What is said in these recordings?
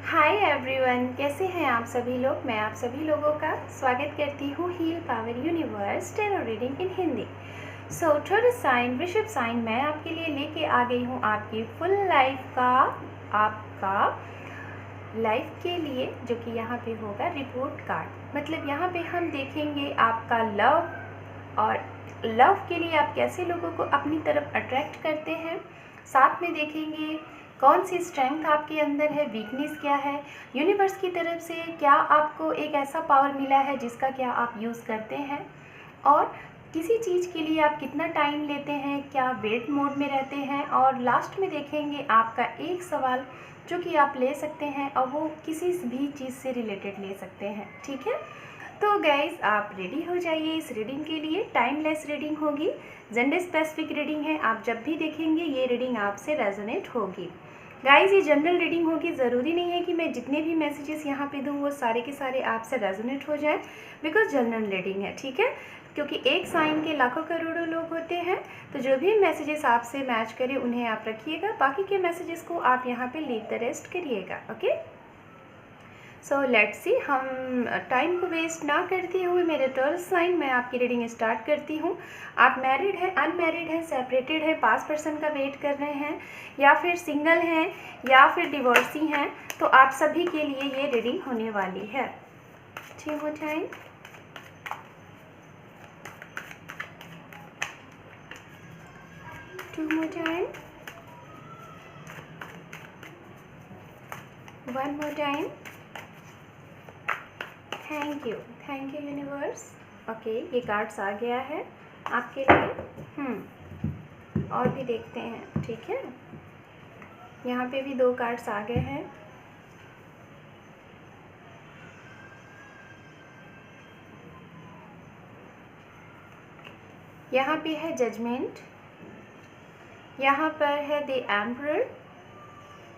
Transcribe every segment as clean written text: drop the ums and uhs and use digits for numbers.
Hi everyone, कैसे हैं आप सभी लोग। मैं आप सभी लोगों का स्वागत करती हूँ heal power universe tarot reading in Hindi. So third sign वृषभ साइन मैं आपके लिए लेके आ गई हूँ आपकी फुल लाइफ का, आपका लाइफ के लिए, जो कि यहाँ पे होगा रिपोर्ट कार्ड। मतलब यहाँ पे हम देखेंगे आपका लव, और लव के लिए आप कैसे लोगों को अपनी तरफ अट्रैक्ट करते हैं। साथ में देखेंगे कौन सी स्ट्रेंथ आपके अंदर है, वीकनेस क्या है, यूनिवर्स की तरफ से क्या आपको एक ऐसा पावर मिला है जिसका क्या आप यूज़ करते हैं, और किसी चीज़ के लिए आप कितना टाइम लेते हैं, क्या वेट मोड में रहते हैं। और लास्ट में देखेंगे आपका एक सवाल जो कि आप ले सकते हैं, और वो किसी भी चीज़ से रिलेटेड ले सकते हैं। ठीक है, तो गाइज आप रेडी हो जाइए इस रीडिंग के लिए। टाइमलेस रीडिंग होगी, जेंडर स्पेसिफिक रीडिंग है। आप जब भी देखेंगे ये रीडिंग आपसे रेजोनेट होगी। गाइज ये जनरल रीडिंग होगी, ज़रूरी नहीं है कि मैं जितने भी मैसेजेस यहाँ पे दूँ वो सारे के सारे आपसे रेजोनेट हो जाए, बिकॉज जनरल रीडिंग है। ठीक है, क्योंकि एक साइन के लाखों करोड़ों लोग होते हैं, तो जो भी मैसेजेस आपसे मैच करें उन्हें आप रखिएगा, बाकी के मैसेजेस को आप यहाँ पे लीव द रेस्ट करिएगा। ओके, सो लेट्स सी, हम टाइम को वेस्ट ना करते हुए मेरे टॉरस साइन मैं आपकी रीडिंग स्टार्ट करती हूँ। आप मैरिड हैं, अनमैरिड हैं, सेपरेटेड हैं, पास पर्सन का वेट कर रहे हैं, या फिर सिंगल हैं, या फिर डिवोर्सी हैं, तो आप सभी के लिए ये रीडिंग होने वाली है। ठीक हो जाए, two more time, one more time. Thank you universe. Okay, ये कार्ड्स आ गया है आपके लिए। और भी देखते हैं। ठीक है, यहाँ पे भी 2 कार्ड्स आ गए हैं। यहाँ पे है जजमेंट, यहाँ पर है द एम्परर,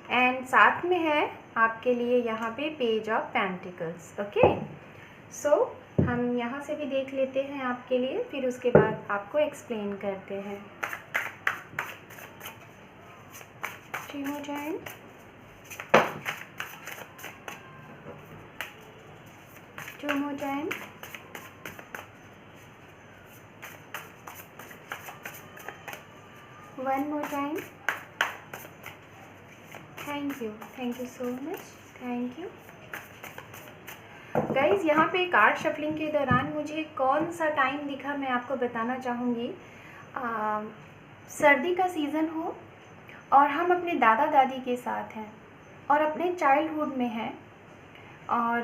एंड साथ में है आपके लिए यहाँ पे पेज ऑफ पेंटिकल्स। ओके, सो हम यहाँ से भी देख लेते हैं आपके लिए, फिर उसके बाद आपको एक्सप्लेन करते हैं। Three more time, two more time, one more time. Thank you so much, thank you guys. यहाँ पे कार्ड शफलिंग के दौरान मुझे कौन सा टाइम दिखा मैं आपको बताना चाहूँगी। सर्दी का सीज़न हो और हम अपने दादा दादी के साथ हैं और अपने चाइल्डहुड में हैं, और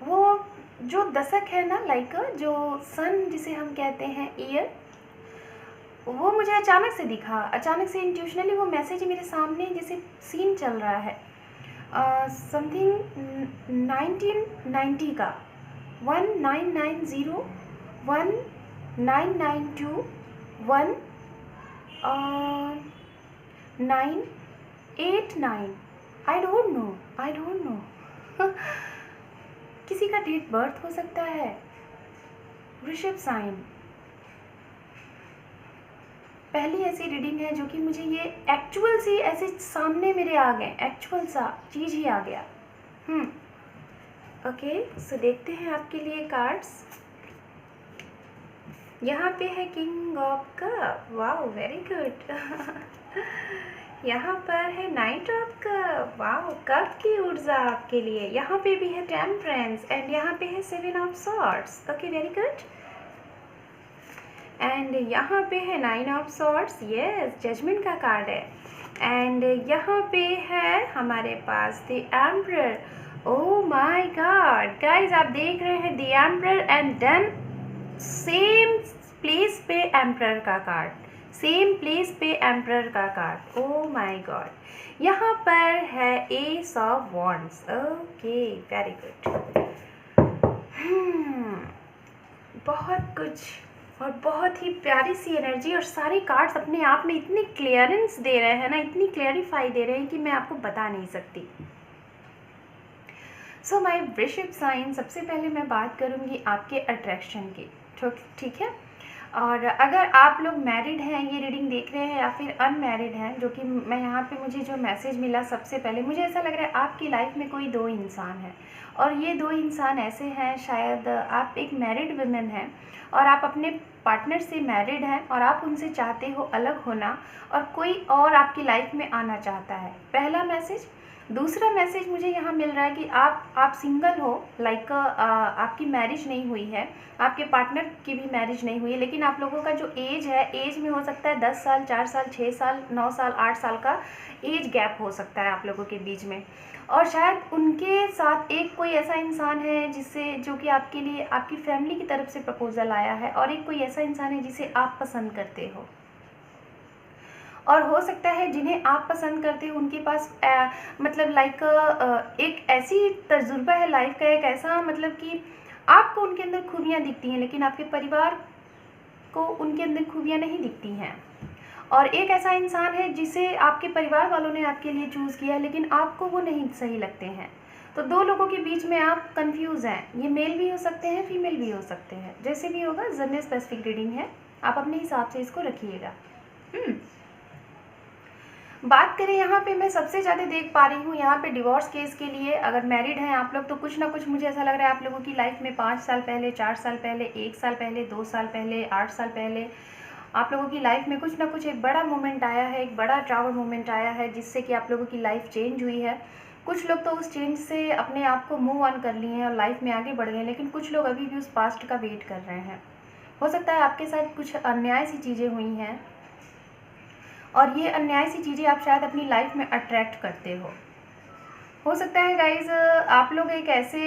वो जो दशक है ना, लाइक जो सन जिसे हम कहते हैं ईयर, वो मुझे अचानक से दिखा, अचानक से इंट्यूशनली वो मैसेज मेरे सामने जैसे सीन चल रहा है। समथिंग 1990 का, 1990, 1992, 1989, आई डोंट नो किसी का डेट बर्थ हो सकता है। वृषभ साइन पहली ऐसी रीडिंग है जो कि मुझे ये एक्चुअल सी ऐसे सामने मेरे आ गए, एक्चुअल सा चीज़ ही आ गया। ओके, सो देखते हैं आपके लिए कार्ड्स। यहाँ पे है king of cup, wow very good. यहाँ पर है night of cup, wow cup की ऊर्जा आपके लिए। यहाँ पे भी है टेम्परेंस, एंड यहाँ पे है 7 of swords. Okay, very good. And यहाँ पे है 9 ऑफ सॉर्ड्स, यस जजमेंट का कार्ड है। एंड यहाँ पे है हमारे पास the emperor. Oh my god guys, आप देख रहे हैं the emperor, and then same place पे एम्परर का कार्ड, सेम प्लेस पे एम्परर का कार्ड। ओह माय गॉड, यहाँ पर है ace of wands. Okay, very good. बहुत कुछ और बहुत ही प्यारी सी एनर्जी, और सारे कार्ड्स अपने आप में इतनी क्लियरेंस दे रहे हैं ना, इतनी क्लियरिफाई दे रहे हैं कि मैं आपको बता नहीं सकती। सो माय वृषभ साइन, सबसे पहले मैं बात करूंगी आपके अट्रैक्शन की। ठीक है, और अगर आप लोग मैरिड हैं, ये रीडिंग देख रहे हैं, या फिर अनमैरिड हैं, जो कि मैं यहाँ पे मुझे जो मैसेज मिला सबसे पहले, मुझे ऐसा लग रहा है आपकी लाइफ में कोई दो इंसान है, और ये दो इंसान ऐसे हैं, शायद आप एक मैरिड वुमेन हैं और आप अपने पार्टनर से मैरिड हैं और आप उनसे चाहते हो अलग होना, और कोई और आपकी लाइफ में आना चाहता है। पहला मैसेज। दूसरा मैसेज मुझे यहाँ मिल रहा है कि आप सिंगल हो, लाइक आपकी मैरिज नहीं हुई है, आपके पार्टनर की भी मैरिज नहीं हुई है, लेकिन आप लोगों का जो एज है, एज में हो सकता है 10 साल, 4 साल, 6 साल, 9 साल, 8 साल का एज गैप हो सकता है आप लोगों के बीच में। और शायद उनके साथ एक कोई ऐसा इंसान है जिससे, जो कि आपके लिए आपकी फैमिली की तरफ से प्रपोजल आया है, और एक कोई ऐसा इंसान है जिसे आप पसंद करते हो। और हो सकता है जिन्हें आप पसंद करते हो उनके पास मतलब लाइक एक ऐसी तजुर्बा है लाइफ का, एक ऐसा मतलब कि आपको उनके अंदर खूबियाँ दिखती हैं, लेकिन आपके परिवार को उनके अंदर खूबियाँ नहीं दिखती हैं। और एक ऐसा इंसान है जिसे आपके परिवार वालों ने आपके लिए चूज़ किया है, लेकिन आपको वो नहीं सही लगते हैं। तो दो लोगों के बीच में आप कंफ्यूज हैं। ये मेल भी हो सकते हैं, फीमेल भी हो सकते हैं, जैसे भी होगा। जनरल स्पेसिफिक रीडिंग है, आप अपने हिसाब से इसको रखिएगा। बात करें यहाँ पे, मैं सबसे ज़्यादा देख पा रही हूँ यहाँ पे डिवोर्स केस के लिए। अगर मैरिड हैं आप लोग तो कुछ ना कुछ, मुझे ऐसा लग रहा है आप लोगों की लाइफ में 5 साल पहले, 4 साल पहले, 1 साल पहले, 2 साल पहले, 8 साल पहले आप लोगों की लाइफ में कुछ ना कुछ एक बड़ा मोमेंट आया है, एक बड़ा ट्रैवल मोमेंट आया है, जिससे कि आप लोगों की लाइफ चेंज हुई है। कुछ लोग तो उस चेंज से अपने आप को मूव ऑन कर लिए हैं और लाइफ में आगे बढ़ गए हैं, लेकिन कुछ लोग अभी भी उस पास्ट का वेट कर रहे हैं। हो सकता है आपके साथ कुछ अन्याय सी चीज़ें हुई हैं, और ये अन्याय सी चीज़ें आप शायद अपनी लाइफ में अट्रैक्ट करते हो सकता है गाइज आप लोग एक ऐसे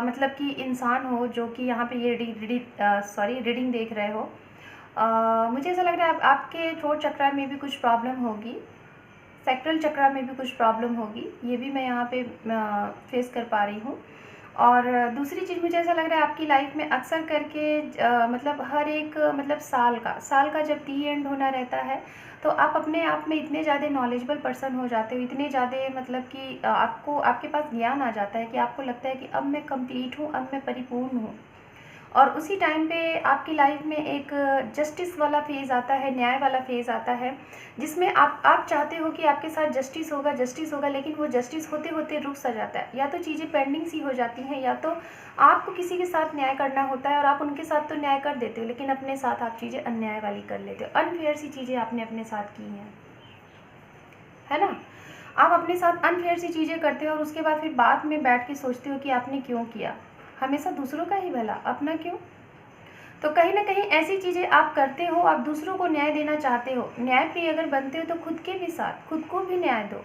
मतलब कि इंसान हो जो कि यहाँ पे ये रीडिंग देख रहे हो। मुझे ऐसा लग रहा है आपके थ्रोट चक्रा में भी कुछ प्रॉब्लम होगी, सेक्टरल चक्रा में भी कुछ प्रॉब्लम होगी, ये भी मैं यहाँ पे फेस कर पा रही हूँ। और दूसरी चीज़ मुझे ऐसा लग रहा है आपकी लाइफ में अक्सर करके मतलब हर एक मतलब साल का जब डी एंड होना रहता है, तो आप अपने आप में इतने ज़्यादा नॉलेजेबल पर्सन हो जाते हो, इतने ज़्यादा मतलब कि आपको आपके पास ज्ञान आ जाता है कि आपको लगता है कि अब मैं कंप्लीट हूँ, अब मैं परिपूर्ण हूँ। और उसी टाइम पे आपकी लाइफ में एक जस्टिस वाला फेज़ आता है, न्याय वाला फेज़ आता है, जिसमें आप चाहते हो कि आपके साथ जस्टिस होगा, लेकिन वो जस्टिस होते होते रुक सा जाता है। या तो चीज़ें पेंडिंग सी हो जाती हैं, या तो आपको किसी के साथ न्याय करना होता है और आप उनके साथ तो न्याय कर देते हो, लेकिन अपने साथ आप चीज़ें अन्याय वाली कर लेते हो, अनफेयर सी चीज़ें आपने अपने साथ की हैं, है ना। आप अपने साथ अनफेयर सी चीज़ें करते हो और उसके बाद फिर बाद में बैठ के सोचते हो कि आपने क्यों किया, हमेशा दूसरों का ही भला, अपना क्यों। तो कहीं ना कहीं ऐसी चीज़ें आप करते हो, आप दूसरों को न्याय देना चाहते हो, न्यायप्रिय अगर बनते हो तो खुद के भी साथ खुद को भी न्याय दो।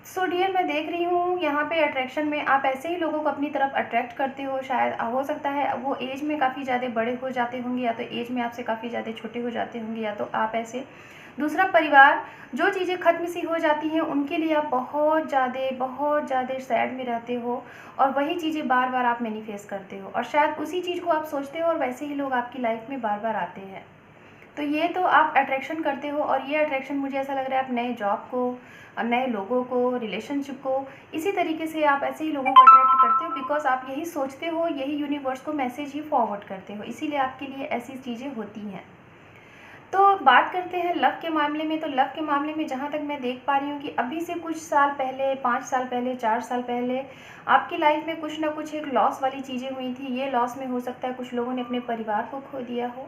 सो डियर, मैं देख रही हूँ यहाँ पे अट्रैक्शन में आप ऐसे ही लोगों को अपनी तरफ अट्रैक्ट करते हो। शायद हो सकता है वो एज में काफ़ी ज़्यादा बड़े हो जाते होंगे, या तो एज में आपसे काफ़ी ज़्यादा छोटे हो जाते होंगे, या तो आप ऐसे दूसरा परिवार, जो चीज़ें ख़त्म सी हो जाती हैं उनके लिए आप बहुत ज़्यादा सैड में रहते हो, और वही चीज़ें बार बार आप मैनिफेस्ट करते हो, और शायद उसी चीज़ को आप सोचते हो और वैसे ही लोग आपकी लाइफ में बार बार आते हैं। तो ये तो आप अट्रैक्शन करते हो, और ये अट्रैक्शन मुझे ऐसा लग रहा है आप नए जॉब को, नए लोगों को, रिलेशनशिप को, इसी तरीके से आप ऐसे ही लोगों को अट्रैक्ट करते हो, बिकॉज आप यही सोचते हो, यही यूनिवर्स को मैसेज ही फॉरवर्ड करते हो, इसीलिए आपके लिए ऐसी चीज़ें होती हैं। तो बात करते हैं लव के मामले में। तो लव के मामले में जहाँ तक मैं देख पा रही हूँ कि अभी से कुछ साल पहले, 5 साल पहले, 4 साल पहले आपकी लाइफ में कुछ ना कुछ एक लॉस वाली चीज़ें हुई थी। ये लॉस में हो सकता है कुछ लोगों ने अपने परिवार को खो दिया हो,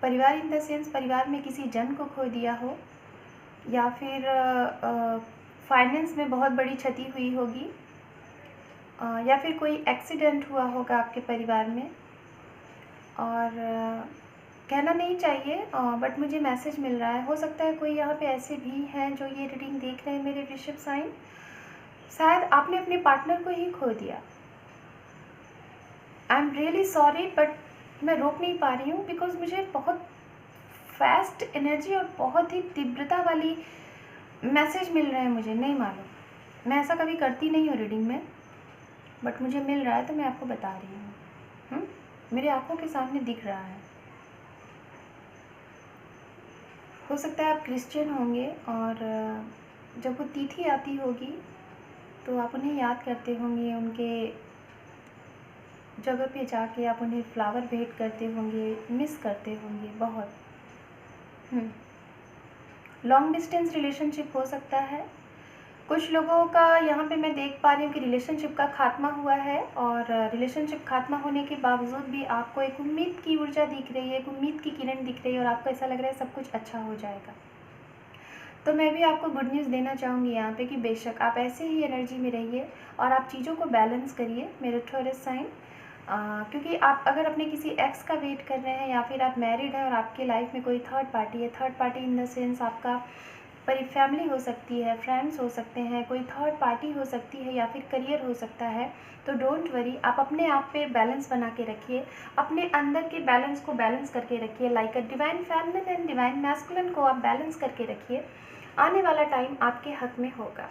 परिवार इन द सेंस परिवार में किसी जन को खो दिया हो, या फिर फाइनेंस में बहुत बड़ी क्षति हुई होगी, या फिर कोई एक्सीडेंट हुआ होगा आपके परिवार में। और कहना नहीं चाहिए बट मुझे मैसेज मिल रहा है, हो सकता है कोई यहाँ पे ऐसे भी हैं जो ये रीडिंग देख रहे हैं मेरे वृश्चिक साइन, शायद आपने अपने पार्टनर को ही खो दिया। I am really sorry but मैं रोक नहीं पा रही हूँ, बिकॉज मुझे बहुत फास्ट एनर्जी और बहुत ही तीव्रता वाली मैसेज मिल रहे हैं। मुझे नहीं मालूम, मैं ऐसा कभी करती नहीं हूँ रीडिंग में, बट मुझे मिल रहा है तो मैं आपको बता रही हूँ। मेरे आंखों के सामने दिख रहा है। हो सकता है आप क्रिश्चियन होंगे, और जब वो तिथि आती होगी तो आप उन्हें याद करते होंगे, उनके जगह पे जाके आप उन्हें फ्लावर भेंट करते होंगे, मिस करते होंगे बहुत। लॉन्ग डिस्टेंस रिलेशनशिप हो सकता है। कुछ लोगों का यहाँ पे मैं देख पा रही हूँ कि रिलेशनशिप का खात्मा हुआ है, और रिलेशनशिप खात्मा होने के बावजूद भी आपको एक उम्मीद की ऊर्जा दिख रही है, एक उम्मीद की किरण दिख रही है, और आपको ऐसा लग रहा है सब कुछ अच्छा हो जाएगा। तो मैं भी आपको गुड न्यूज़ देना चाहूँगी यहाँ पे कि बेशक आप ऐसे ही एनर्जी में रहिए और आप चीज़ों को बैलेंस करिए मेरे टॉरस साइन। क्योंकि आप अगर अपने किसी एक्स का वेट कर रहे हैं, या फिर आप मैरिड हैं और आपके लाइफ में कोई थर्ड पार्टी है, third party in the sense आपका फैमिली हो सकती है, फ्रेंड्स हो सकते हैं, कोई थर्ड पार्टी हो सकती है, या फिर करियर हो सकता है, तो डोंट वरी, आप अपने आप पे बैलेंस बना के रखिए, अपने अंदर के बैलेंस को बैलेंस करके रखिए। Like a divine feminine and divine masculine को आप बैलेंस करके रखिए। आने वाला टाइम आपके हक में होगा।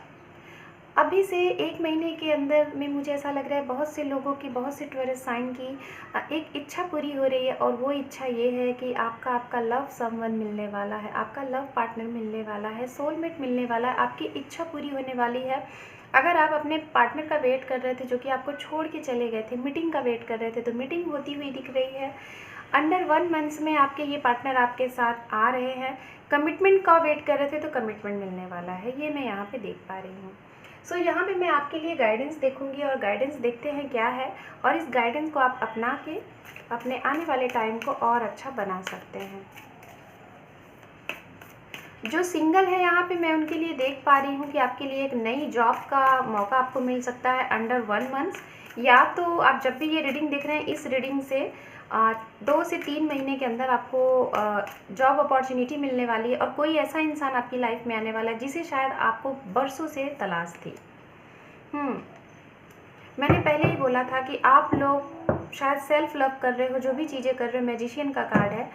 अभी से 1 महीने के अंदर में मुझे ऐसा लग रहा है बहुत से लोगों की, बहुत से टॉरस साइन की एक इच्छा पूरी हो रही है, और वो इच्छा ये है कि आपका लव समवन मिलने वाला है, आपका लव पार्टनर मिलने वाला है, सोलमेट मिलने वाला है, आपकी इच्छा पूरी होने वाली है। अगर आप अपने पार्टनर का वेट कर रहे थे जो कि आपको छोड़ के चले गए थे, मीटिंग का वेट कर रहे थे, तो मीटिंग होती हुई दिख रही है। अंडर 1 मंथ्स में आपके ये पार्टनर आपके साथ आ रहे हैं। कमिटमेंट का वेट कर रहे थे तो कमिटमेंट मिलने वाला है, ये मैं यहाँ पे देख पा रही हूँ। सो यहाँ पे मैं आपके लिए गाइडेंस देखूंगी, और गाइडेंस देखते हैं क्या है, और इस गाइडेंस को आप अपना के अपने आने वाले टाइम को और अच्छा बना सकते हैं। जो सिंगल है यहाँ पे मैं उनके लिए देख पा रही हूँ कि आपके लिए एक नई जॉब का मौका आपको मिल सकता है अंडर 1 मंथ, या तो आप जब भी ये रीडिंग देख रहे हैं, इस रीडिंग से 2 से 3 महीने के अंदर आपको जॉब अपॉर्चुनिटी मिलने वाली है, और कोई ऐसा इंसान आपकी लाइफ में आने वाला है जिसे शायद आपको बरसों से तलाश थी। मैंने पहले ही बोला था कि आप लोग शायद सेल्फ लव कर रहे हो, जो भी चीज़ें कर रहे हो, मैजिशियन का कार्ड है,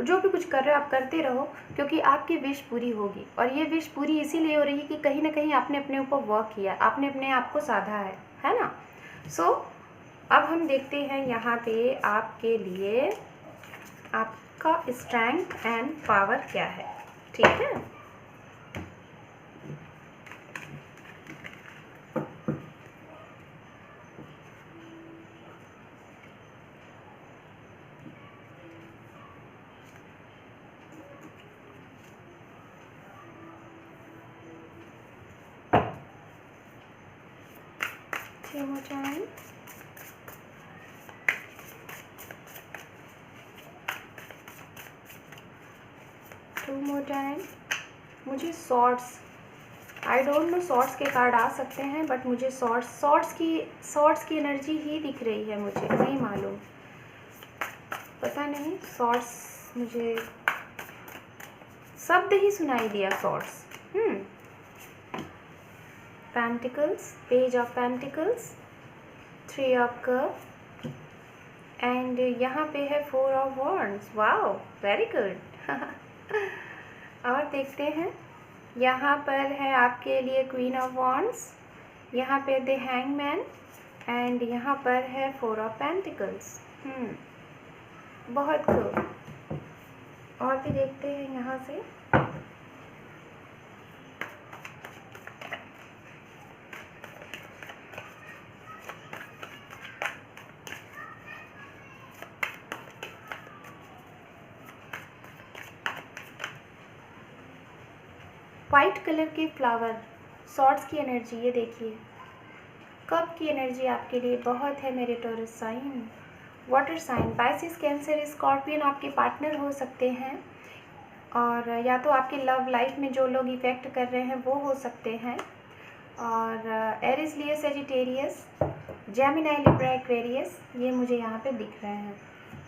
जो भी कुछ कर रहे हो आप करते रहो, क्योंकि आपकी विश पूरी होगी। और ये विश पूरी इसीलिए हो रही है कि कहीं ना कहीं आपने अपने ऊपर वर्क किया, आपने अपने आप को साधा है ना। सो अब हम देखते हैं यहाँ पे आपके लिए आपका स्ट्रेंथ एंड पावर क्या है, ठीक है। हो जाए टू मोर टाइम। मुझे swords, I don't know swords के कार्ड आ सकते हैं, बट मुझे सॉर्ट्स की एनर्जी ही दिख रही है, मुझे नहीं मालूम, पता नहीं। सॉर्ट्स, मुझे शब्द ही सुनाई दिया, swords. Pentacles, page of pentacles, 3 of cup, and यहाँ पे है 4 of wands. Wow, very good. और देखते हैं, यहाँ पर है आपके लिए क्वीन ऑफ वॉन्ड्स, यहाँ पे द हैंगमैन, एंड यहाँ पर है 4 ऑफ पेंटिकल्स। बहुत खूब। और भी देखते हैं यहाँ से। वाइट कलर के फ्लावर, सॉर्ट्स की एनर्जी, ये देखिए कप की एनर्जी आपके लिए बहुत है मेरे Taurus sign. Water sign, Pisces, Cancer, scorpion आपके पार्टनर हो सकते हैं, और या तो आपके लव लाइफ में जो लोग इफेक्ट कर रहे हैं वो हो सकते हैं, और एरिस, लियो, सेजिटेरियस, जेमिनी, लिब्रा, एक्वेरियस, ये मुझे यहाँ पे दिख रहे हैं।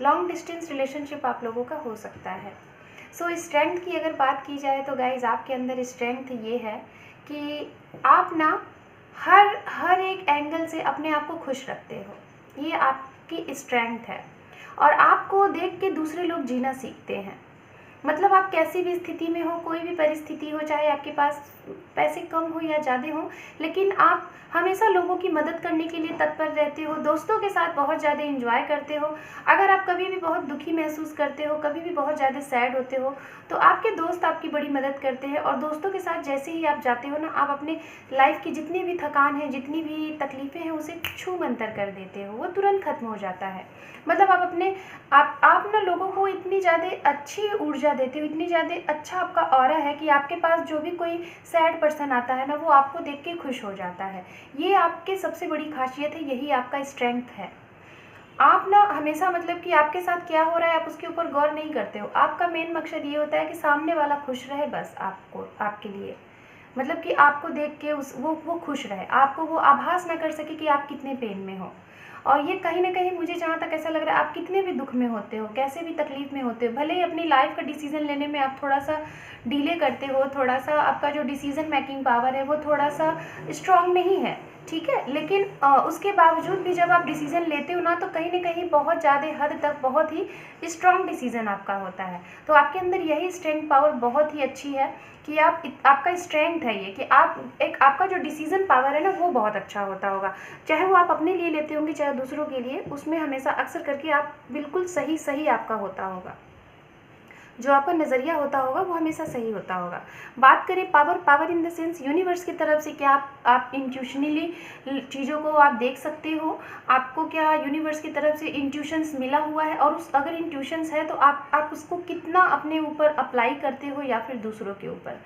लॉन्ग डिस्टेंस रिलेशनशिप आप लोगों का हो सकता है। सो स्ट्रेंथ की अगर बात की जाए तो गाइज आपके अंदर स्ट्रेंथ ये है कि आप ना हर एक एंगल से अपने आप को खुश रखते हो, ये आपकी स्ट्रेंथ है, और आपको देख के दूसरे लोग जीना सीखते हैं। मतलब आप कैसी भी स्थिति में हो, कोई भी परिस्थिति हो, चाहे आपके पास पैसे कम हो या ज़्यादा हो, लेकिन आप हमेशा लोगों की मदद करने के लिए तत्पर रहते हो, दोस्तों के साथ बहुत ज़्यादा एंजॉय करते हो। अगर आप कभी भी बहुत दुखी महसूस करते हो, कभी भी बहुत ज़्यादा सैड होते हो, तो आपके दोस्त आपकी बड़ी मदद करते हैं। और दोस्तों के साथ जैसे ही आप जाते हो ना, आप अपने लाइफ की जितनी भी थकान है, जितनी भी तकलीफ़ें हैं, उसे छू मंतर कर देते हो, वो तुरंत खत्म हो जाता है। मतलब आप ना लोगों को इतनी ज़्यादा अच्छी ऊर्जा देते हो, इतनी ज़्यादा अच्छा आपका ऑरा है कि आपके पास जो भी कोई सैड पर्सन आता है ना, वो आपको देख के खुश हो जाता है। ये आपकी सबसे बड़ी खासियत है, यही आपका स्ट्रेंथ है। आप ना हमेशा मतलब कि आपके साथ क्या हो रहा है आप उसके ऊपर गौर नहीं करते हो। आपका मेन मकसद ये होता है कि सामने वाला खुश रहे, बस आपके लिए मतलब कि आपको देख के वो खुश रहे, आपको वो आभास ना कर सके कि आप कितने पेन में हो। और ये कहीं ना कहीं मुझे जहाँ तक ऐसा लग रहा है, आप कितने भी दुख में होते हो, कैसे भी तकलीफ़ में होते हो, भले ही अपनी लाइफ का डिसीज़न लेने में आप थोड़ा सा डिले करते हो, थोड़ा सा आपका जो डिसीज़न मेकिंग पावर है वो थोड़ा सा स्ट्रांग नहीं है, ठीक है, लेकिन उसके बावजूद भी जब आप डिसीज़न लेते हो ना, तो कहीं ना कहीं बहुत ज़्यादा हद तक बहुत ही स्ट्रांग डिसीज़न आपका होता है। तो आपके अंदर यही स्ट्रेंथ पावर बहुत ही अच्छी है कि आपका स्ट्रेंथ है ये कि आपका जो डिसीज़न पावर है ना, वो बहुत अच्छा होता होगा। चाहे वो आप अपने लिए लेते होंगे, चाहे दूसरों के लिए, उसमें हमेशा अक्सर करके आप बिल्कुल सही आपका होता होगा। जो आपका नज़रिया होता होगा वो हमेशा सही होता होगा। बात करें power in the sense universe की तरफ से, क्या आप इंट्यूशनली चीज़ों को आप देख सकते हो, आपको क्या यूनिवर्स की तरफ से इंट्यूशंस मिला हुआ है, और अगर इंट्यूशंस है तो आप उसको कितना अपने ऊपर अप्लाई करते हो या फिर दूसरों के ऊपर।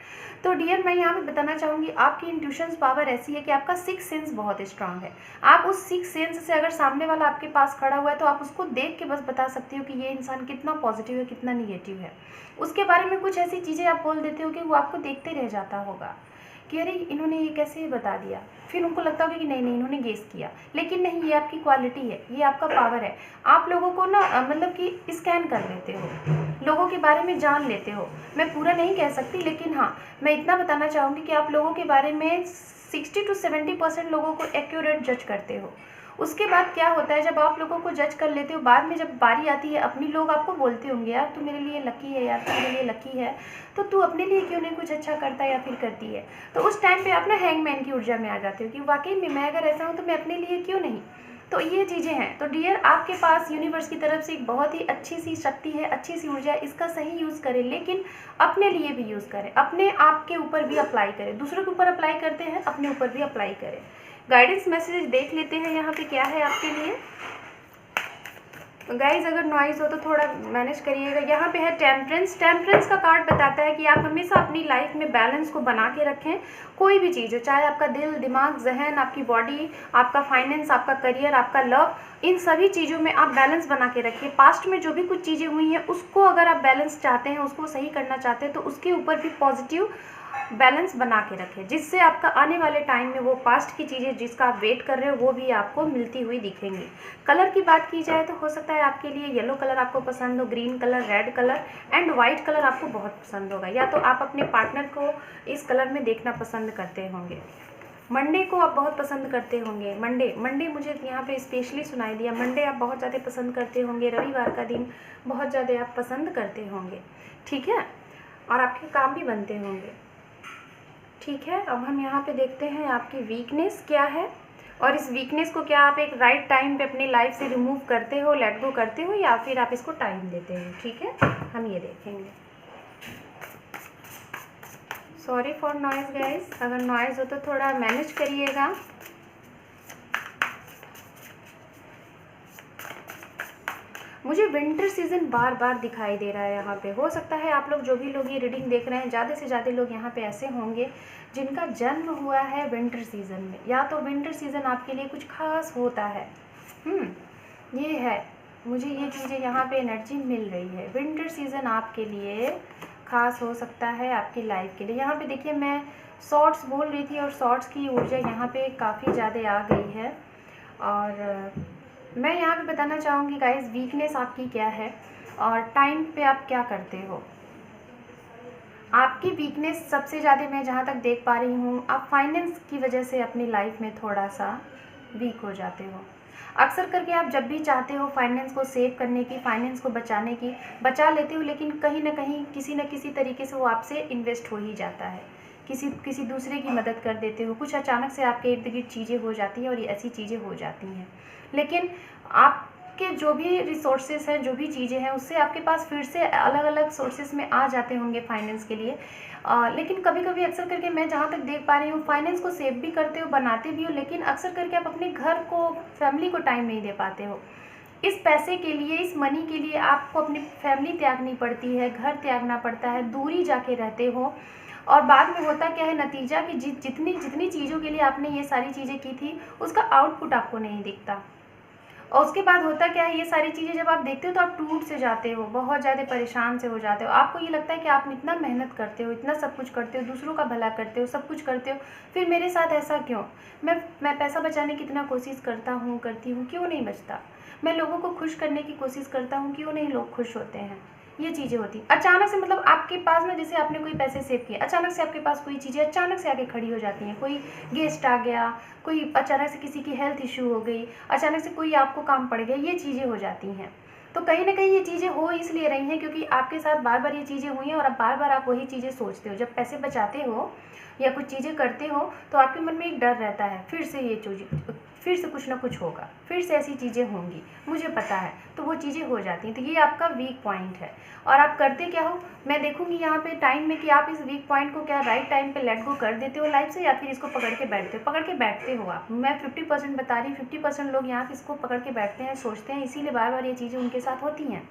तो डियर, मैं यहाँ पे बताना चाहूँगी, आपकी इंट्यूशंस पावर ऐसी है कि आपका सिक्स सेंस बहुत स्ट्रांग है। आप उस सिक्स सेंस से अगर सामने वाला आपके पास खड़ा हुआ है तो आप उसको देख के बस बता सकते हो कि ये इंसान कितना पॉजिटिव है, कितना निगेटिव है। उसके बारे में कुछ ऐसी चीज़ें आप बोल देते हो कि वो आपको देखते रह जाता होगा कि अरे इन्होंने ये कैसे बता दिया, फिर उनको लगता होगा कि नहीं इन्होंने गेस किया, लेकिन नहीं, ये आपकी क्वालिटी है, ये आपका पावर है। आप लोगों को ना मतलब कि स्कैन कर लेते हो, लोगों के बारे में जान लेते हो। मैं पूरा नहीं कह सकती, लेकिन हाँ, मैं इतना बताना चाहूँगी कि आप लोगों के बारे में 60 to 70% लोगों को एक्यूरेट जज करते हो। उसके बाद क्या होता है, जब आप लोगों को जज कर लेते हो, बाद में जब बारी आती है अपनी, लोग आपको बोलते होंगे यार तू मेरे लिए लकी है, यार तू मेरे लिए लकी है, तो तू अपने लिए क्यों नहीं कुछ अच्छा करता या फिर करती है। तो उस टाइम पे आप ना हैंगमैन की ऊर्जा में आ जाते हो कि वाकई में मैं अगर ऐसा हूँ तो मैं अपने लिए क्यों नहीं। तो ये चीज़ें हैं। तो डियर, आपके पास यूनिवर्स की तरफ से एक बहुत ही अच्छी सी शक्ति है, अच्छी सी ऊर्जा है, इसका सही यूज़ करें, लेकिन अपने लिए भी यूज़ करें, अपने आप के ऊपर भी अप्लाई करें। दूसरों के ऊपर अप्लाई करते हैं, अपने ऊपर भी अप्लाई करें। गाइडेंस मैसेज देख लेते हैं यहाँ पे क्या है आपके लिए। गाइज, अगर नॉइज़ हो तो थोड़ा मैनेज करिएगा। यहाँ पे है टेम्परेंस। टेम्परेंस का कार्ड बताता है कि आप हमेशा अपनी लाइफ में बैलेंस को बना के रखें। कोई भी चीज़ हो, चाहे आपका दिल, दिमाग, जहन, आपकी बॉडी, आपका फाइनेंस, आपका करियर, आपका लव, इन सभी चीज़ों में आप बैलेंस बना के रखिए। पास्ट में जो भी कुछ चीज़ें हुई हैं उसको अगर आप बैलेंस चाहते हैं, उसको सही करना चाहते हैं, तो उसके ऊपर भी पॉजिटिव बैलेंस बना के रखें, जिससे आपका आने वाले टाइम में वो पास्ट की चीज़ें जिसका आप वेट कर रहे हो वो भी आपको मिलती हुई दिखेंगी। कलर की बात की जाए तो हो सकता है आपके लिए येलो कलर आपको पसंद हो, green colour, red colour and white colour आपको बहुत पसंद होगा, या तो आप अपने पार्टनर को इस कलर में देखना पसंद करते होंगे। मंडे को आप बहुत पसंद करते होंगे। मंडे मुझे यहाँ पे स्पेशली सुनाई दिया। मंडे आप बहुत ज़्यादा पसंद करते होंगे। रविवार का दिन बहुत ज़्यादा आप पसंद करते होंगे, ठीक है, और आपके काम भी बनते होंगे, ठीक है। अब हम यहाँ पे देखते हैं आपकी वीकनेस क्या है, और इस वीकनेस को क्या आप एक राइट टाइम पे अपनी लाइफ से रिमूव करते हो, लेट गो करते हो, या फिर आप इसको टाइम देते हो, ठीक है, हम ये देखेंगे। सॉरी फॉर नॉइज़ गाइस, अगर नॉइज़ हो तो थोड़ा मैनेज करिएगा। मुझे विंटर सीज़न बार बार दिखाई दे रहा है यहाँ पे। हो सकता है आप लोग जो भी लोग ये रीडिंग देख रहे हैं, ज़्यादा से ज़्यादा लोग यहाँ पे ऐसे होंगे जिनका जन्म हुआ है विंटर सीज़न में, या तो विंटर सीज़न आपके लिए कुछ खास होता है। ये है, मुझे ये चीज़ें यहाँ पे एनर्जी मिल रही है। विंटर सीज़न आपके लिए खास हो सकता है आपकी लाइफ के लिए। यहाँ पे देखिए, मैं शॉर्ट्स बोल रही थी और शॉर्ट्स की ऊर्जा यहाँ पे काफ़ी ज़्यादा आ गई है। और मैं यहाँ पे बताना चाहूँगी गाइस, वीकनेस आपकी क्या है और टाइम पे आप क्या करते हो। आपकी वीकनेस सबसे ज़्यादा मैं जहाँ तक देख पा रही हूँ, आप फाइनेंस की वजह से अपनी लाइफ में थोड़ा सा वीक हो जाते हो। अक्सर करके आप जब भी चाहते हो फाइनेंस को सेव करने की, फाइनेंस को बचाने की, बचा लेते हो, लेकिन कहीं ना कहीं किसी न किसी तरीके से वो आपसे इन्वेस्ट हो ही जाता है। किसी दूसरे की मदद कर देते हो, कुछ अचानक से आपके इर्द गिर्द चीज़ें हो जाती हैं और ये ऐसी चीज़ें हो जाती हैं। लेकिन आपके जो भी रिसोर्सेज हैं, जो भी चीज़ें हैं, उससे आपके पास फिर से अलग अलग सोर्सेज में आ जाते होंगे फाइनेंस के लिए। लेकिन कभी कभी अक्सर करके मैं जहाँ तक देख पा रही हूँ, फाइनेंस को सेव भी करते हो, बनाते भी हो, लेकिन अक्सर करके आप अपने घर को, फैमिली को टाइम नहीं दे पाते हो। इस पैसे के लिए, इस मनी के लिए आपको अपनी फैमिली त्यागनी पड़ती है, घर त्यागना पड़ता है, दूरी जाके रहते हो। और बाद में होता क्या है नतीजा कि जितनी जितनी चीज़ों के लिए आपने ये सारी चीज़ें की थी, उसका आउटपुट आपको नहीं दिखता। और उसके बाद होता क्या है, ये सारी चीज़ें जब आप देखते हो तो आप टूट से जाते हो, बहुत ज़्यादा परेशान से हो जाते हो। आपको ये लगता है कि आप इतना मेहनत करते हो, इतना सब कुछ करते हो, दूसरों का भला करते हो, सब कुछ करते हो, फिर मेरे साथ ऐसा क्यों? मैं पैसा बचाने की इतना कोशिश करती हूँ, क्यों नहीं बचता? मैं लोगों को खुश करने की कोशिश करता हूँ, क्यों नहीं लोग खुश होते हैं? ये चीज़ें होती अचानक से, मतलब आपके पास में, जैसे आपने कोई पैसे सेव किए, अचानक से आपके पास कोई चीज़ें अचानक से आके खड़ी हो जाती हैं। कोई गेस्ट आ गया, कोई अचानक से किसी की हेल्थ इशू हो गई, अचानक से कोई आपको काम पड़ गया, ये चीज़ें हो जाती हैं। तो कहीं ना कहीं ये चीज़ें हो इसलिए रही हैं क्योंकि आपके साथ बार बार ये चीज़ें हुई हैं और अब बार बार आप वही चीज़ें सोचते हो। जब पैसे बचाते हो या कुछ चीज़ें करते हो तो आपके मन में एक डर रहता है, फिर से ये चीज़, फिर से कुछ ना कुछ होगा, फिर से ऐसी चीज़ें होंगी, मुझे पता है, तो वो चीज़ें हो जाती हैं। तो ये आपका वीक पॉइंट है। और आप करते क्या हो, मैं देखूंगी यहाँ पे टाइम में कि आप इस वीक पॉइंट को क्या राइट टाइम पे लेट गो कर देते हो लाइफ से, या फिर इसको पकड़ के बैठते हो आप। मैं 50% बता रही हूँ, 50% लोग यहाँ पे इसको पकड़ के बैठते हैं, सोचते हैं, इसीलिए बार बार ये चीज़ें उनके साथ होती हैं।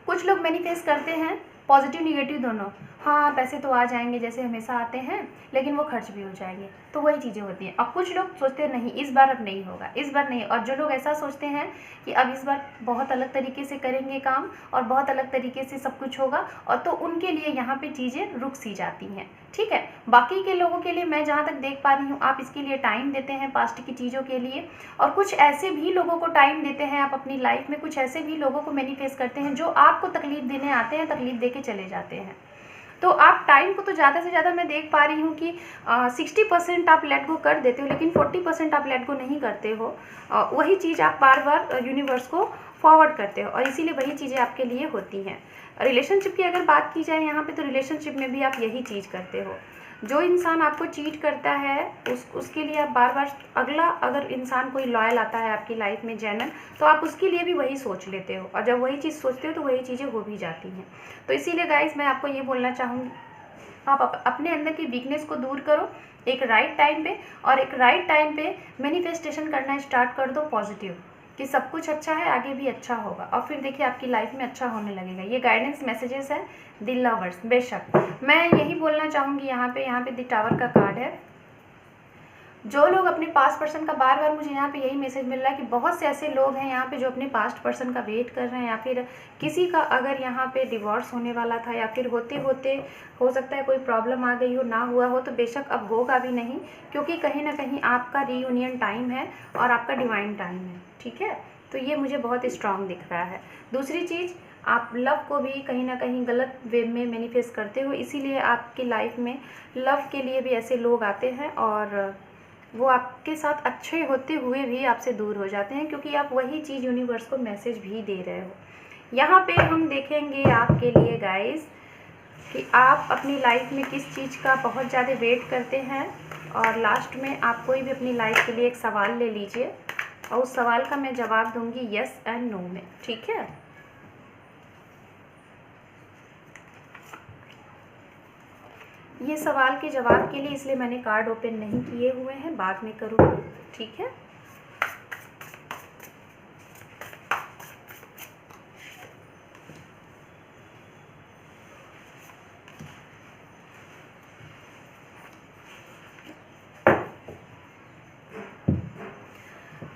कुछ लोग मैनिफेस्ट करते हैं पॉजिटिव निगेटिव दोनों, हाँ पैसे तो आ जाएंगे जैसे हमेशा आते हैं, लेकिन वो खर्च भी हो जाएंगे, तो वही चीज़ें होती हैं। और कुछ लोग सोचते हैं नहीं इस बार अब नहीं होगा, इस बार नहीं। और जो लोग ऐसा सोचते हैं कि अब इस बार बहुत अलग तरीके से करेंगे काम और बहुत अलग तरीके से सब कुछ होगा, और तो उनके लिए यहाँ पे चीज़ें रुक सी जाती हैं। ठीक है, बाकी के लोगों के लिए मैं जहाँ तक देख पा रही हूँ, आप इसके लिए टाइम देते हैं पास्ट की चीज़ों के लिए, और कुछ ऐसे भी लोगों को टाइम देते हैं आप अपनी लाइफ में, कुछ ऐसे भी लोगों को मैनिफेस्ट करते हैं जो आपको तकलीफ देने आते हैं, तकलीफ दे के चले जाते हैं। तो आप टाइम को तो ज़्यादा से ज़्यादा मैं देख पा रही हूँ कि 60% आप लेट गो कर देते हो, लेकिन 40% आप लेट गो नहीं करते हो। वही चीज़ आप बार बार यूनिवर्स को फॉरवर्ड करते हो, और इसीलिए वही चीज़ें आपके लिए होती हैं। रिलेशनशिप की अगर बात की जाए यहाँ पे, तो रिलेशनशिप में भी आप यही चीज़ करते हो। जो इंसान आपको चीट करता है उसके लिए आप बार बार, अगर इंसान कोई लॉयल आता है आपकी लाइफ में जेन्युइन, तो आप उसके लिए भी वही सोच लेते हो, और जब वही चीज़ सोचते हो तो वही चीज़ें हो भी जाती हैं। तो इसीलिए गाइस मैं आपको ये बोलना चाहूँगी, आप अपने अंदर की वीकनेस को दूर करो एक राइट टाइम पे, और एक राइट टाइम पे मैनिफेस्टेशन करना स्टार्ट कर दो पॉजिटिव, कि सब कुछ अच्छा है, आगे भी अच्छा होगा, और फिर देखिए आपकी लाइफ में अच्छा होने लगेगा। ये गाइडेंस मैसेजेस है द लवर्स। बेशक मैं यही बोलना चाहूँगी, यहाँ पे द टावर का कार्ड है। जो लोग अपने पास्ट पर्सन का, बार बार मुझे यहाँ पे यही मैसेज मिल रहा है कि बहुत से ऐसे लोग हैं यहाँ पे जो अपने पास्ट पर्सन का वेट कर रहे हैं, या फिर किसी का अगर यहाँ पे डिवोर्स होने वाला था, या फिर होते होते हो सकता है कोई प्रॉब्लम आ गई हो, ना हुआ हो, तो बेशक अब होगा भी नहीं, क्योंकि कहीं ना कहीं आपका रीयूनियन टाइम है और आपका डिवाइन टाइम है। ठीक है, तो ये मुझे बहुत स्ट्रांग दिख रहा है। दूसरी चीज़, आप लव को भी कहीं ना कहीं गलत वे में मैनिफेस्ट करते हो, इसीलिए आपकी लाइफ में लव के लिए भी ऐसे लोग आते हैं, और वो आपके साथ अच्छे होते हुए भी आपसे दूर हो जाते हैं, क्योंकि आप वही चीज़ यूनिवर्स को मैसेज भी दे रहे हो। यहाँ पे हम देखेंगे आपके लिए गाइस कि आप अपनी लाइफ में किस चीज़ का बहुत ज़्यादा वेट करते हैं, और लास्ट में आप कोई भी अपनी लाइफ के लिए एक सवाल ले लीजिए, और उस सवाल का मैं जवाब दूंगी यस एंड नो में। ठीक है, ये सवाल के जवाब के लिए इसलिए मैंने कार्ड ओपन नहीं किए हुए हैं, बाद में करूँगी। ठीक है,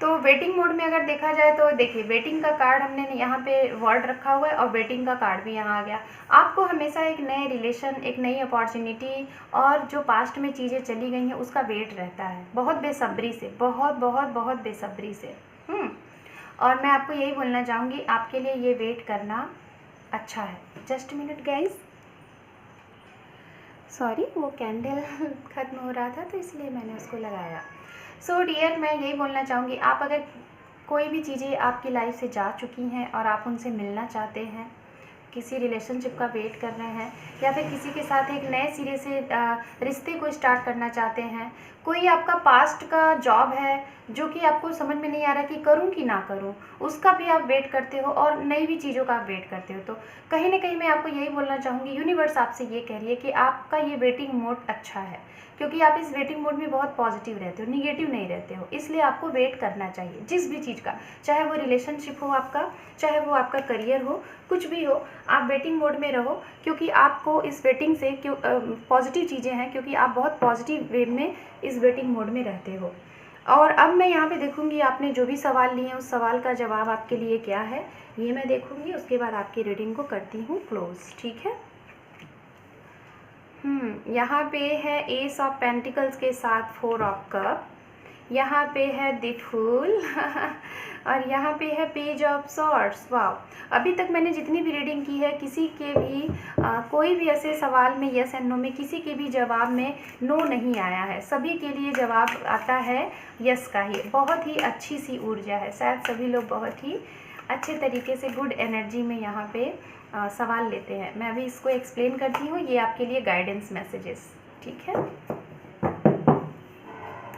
तो वेटिंग मोड में अगर देखा जाए तो देखिए, वेटिंग का कार्ड हमने यहाँ पे वर्ड रखा हुआ है, और वेटिंग का कार्ड भी यहाँ आ गया। आपको हमेशा एक नए रिलेशन, एक नई अपॉर्चुनिटी, और जो पास्ट में चीज़ें चली गई हैं उसका वेट रहता है, बहुत बेसब्री से, बहुत बहुत बहुत बेसब्री से। और मैं आपको यही बोलना चाहूँगी, आपके लिए ये वेट करना अच्छा है। जस्ट मिनट गाइज, सॉरी वो कैंडल ख़त्म हो रहा था तो इसलिए मैंने उसको लगाया। सो डियर, मैं यही बोलना चाहूँगी, आप अगर कोई भी चीज़ें आपकी लाइफ से जा चुकी हैं और आप उनसे मिलना चाहते हैं, किसी रिलेशनशिप का वेट कर रहे हैं, या फिर किसी के साथ एक नए सिरे से रिश्ते को स्टार्ट करना चाहते हैं, कोई आपका पास्ट का जॉब है जो कि आपको समझ में नहीं आ रहा कि करूं कि ना करूं, उसका भी आप वेट करते हो और नई भी चीज़ों का आप वेट करते हो, तो कहीं ना कहीं मैं आपको यही बोलना चाहूँगी, यूनिवर्स आपसे ये कह रही है कि आपका ये वेटिंग मोड अच्छा है, क्योंकि आप इस वेटिंग मोड में बहुत पॉजिटिव रहते हो, निगेटिव नहीं रहते हो, इसलिए आपको वेट करना चाहिए जिस भी चीज़ का, चाहे वो रिलेशनशिप हो आपका, चाहे वो आपका करियर हो, कुछ भी हो, आप वेटिंग मोड में रहो, क्योंकि आपको इस वेटिंग से क्यों पॉजिटिव चीज़ें हैं, क्योंकि आप बहुत पॉजिटिव वे में इस वेटिंग मोड में रहते हो। और अब मैं यहाँ पे देखूँगी आपने जो भी सवाल लिए हैं उस सवाल का जवाब आपके लिए क्या है, ये मैं देखूँगी, उसके बाद आपकी रीडिंग को करती हूँ क्लोज, ठीक है। यहाँ पे है एस ऑफ पेंटिकल्स के साथ 4 ऑफ कप, यहाँ पे है द फूल और यहाँ पे है पेज ऑफ सॉर्ड्स। वाओ, अभी तक मैंने जितनी भी रीडिंग की है, किसी के भी कोई भी ऐसे सवाल में यस एंड नो में किसी के भी जवाब में नो नहीं आया है, सभी के लिए जवाब आता है यस का ही। बहुत ही अच्छी सी ऊर्जा है, शायद सभी लोग बहुत ही अच्छे तरीके से गुड एनर्जी में यहाँ पे सवाल लेते हैं। मैं अभी इसको एक्सप्लेन करती हूँ, ये आपके लिए गाइडेंस मैसेजेस, ठीक है।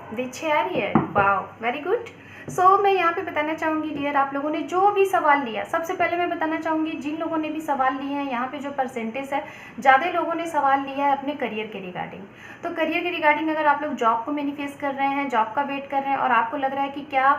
The chariot, wow very good. So मैं यहाँ पे बताना चाहूँगी डियर, आप लोगों ने जो भी सवाल लिया, सबसे पहले मैं बताना चाहूँगी जिन लोगों ने भी सवाल लिए हैं, यहाँ पे जो परसेंटेज है, ज़्यादा लोगों ने सवाल लिया है अपने करियर के रिगार्डिंग। तो करियर के रिगार्डिंग अगर आप लोग जॉब को मैनिफेस्ट कर रहे हैं, जॉब का वेट कर रहे हैं और आपको लग रहा है कि क्या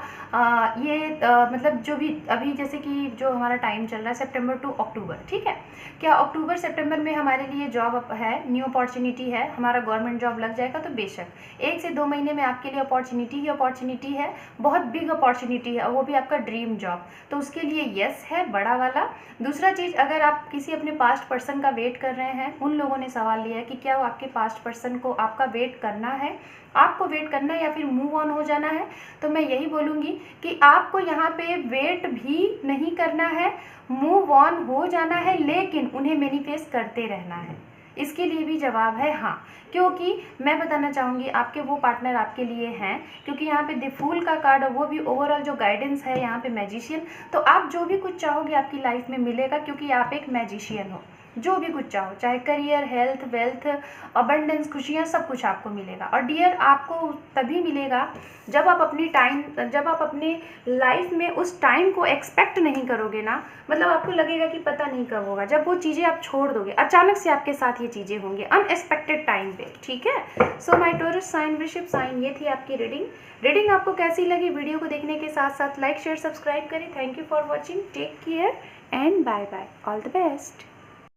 मतलब जो भी अभी जैसे कि जो हमारा टाइम चल रहा है सितंबर टू अक्टूबर, ठीक है, क्या अक्टूबर सितंबर में हमारे लिए जॉब है, न्यू अपॉर्चुनिटी है, हमारा गवर्नमेंट जॉब लग जाएगा, तो बेशक 1 से 2 महीने में आपके लिए अपॉर्चुनिटी ही अपॉर्चुनिटी है, बहुत बिग अपॉर्चुनिटी है, वो भी आपका ड्रीम जॉब, तो उसके लिए यस है बड़ा वाला। दूसरा चीज़, अगर आप किसी अपने पास्ट पर्सन का वेट कर रहे हैं, उन लोगों ने सवाल लिया है कि क्या वो आपके पास्ट पर्सन को आपका वेट करना है, आपको वेट करना है या फिर मूव ऑन हो जाना है, तो मैं यही बोलूँगी कि आपको यहाँ पे वेट भी नहीं करना है, मूव ऑन हो जाना है, लेकिन उन्हें मैनिफेस्ट करते रहना है। इसके लिए भी जवाब है हाँ, क्योंकि मैं बताना चाहूँगी आपके वो पार्टनर आपके लिए हैं, क्योंकि यहाँ पे द फूल का कार्ड है, वो भी ओवरऑल जो गाइडेंस है यहाँ पे मैजिशियन, तो आप जो भी कुछ चाहोगे आपकी लाइफ में मिलेगा, क्योंकि आप एक मैजिशियन हो, जो भी कुछ चाहो, चाहे करियर, हेल्थ, वेल्थ, अबंडेंस, खुशियाँ, सब कुछ आपको मिलेगा। और डियर, आपको तभी मिलेगा जब आप अपने लाइफ में उस टाइम को एक्सपेक्ट नहीं करोगे ना, मतलब आपको लगेगा कि पता नहीं कब होगा, जब वो चीज़ें आप छोड़ दोगे, अचानक से आपके साथ ये चीज़ें होंगी अनएक्सपेक्टेड टाइम पे, ठीक है। सो माय टॉरस साइन, वृश्चिक साइन, ये थी आपकी रीडिंग आपको कैसी लगी? वीडियो को देखने के साथ साथ लाइक, शेयर, सब्सक्राइब करें। Thank you for watching, take care and bye bye, all the best.